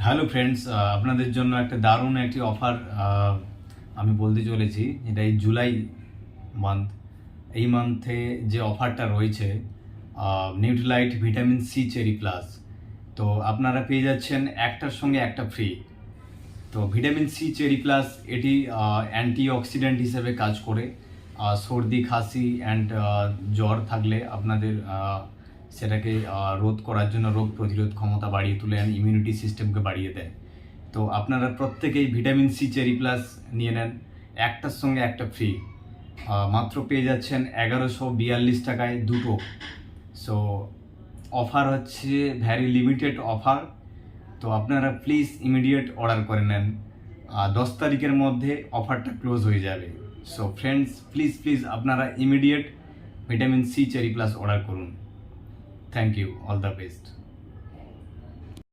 Hello friends, আপনাদের জন্য একটা দারুণ একটি অফার আমি বলতে চলেছি। এটা এই জুলাই মান্থ, এই মান্থে যে অফারটা রয়েছে Nutrilite vitamin C cherry plus, তো আপনারা পেয়ে যাচ্ছেন একটার সঙ্গে একটা ফ্রি। তো ভিটামিন সি চেরি প্লাস এটি অ্যান্টি অক্সিডেন্ট হিসেবে কাজ করে। সর্দি খাসি অ্যান্ড জ্বর থাকলে আপনাদের সেটাকে রোধ করার জন্য রোগ প্রতিরোধ ক্ষমতা বাড়িয়ে তোলে অ্যান্ড ইমিউনিটি সিস্টেমকে বাড়িয়ে দেয়। তো আপনারা প্রত্যেকেই ভিটামিন সি চেরি প্লাস নিয়ে নেন, একটার সঙ্গে একটা ফ্রি। মাত্র পেয়ে যাচ্ছেন 1142 টাকায় দুটো। সো অফার হচ্ছে ভ্যারি লিমিটেড অফার। তো আপনারা প্লিজ ইমিডিয়েট অর্ডার করে নেন, 10 তারিখের মধ্যে অফারটা ক্লোজ হয়ে যাবে। সো ফ্রেন্ডস, প্লিজ আপনারা immediate vitamin C cherry plus order করুন। Thank you, all the best.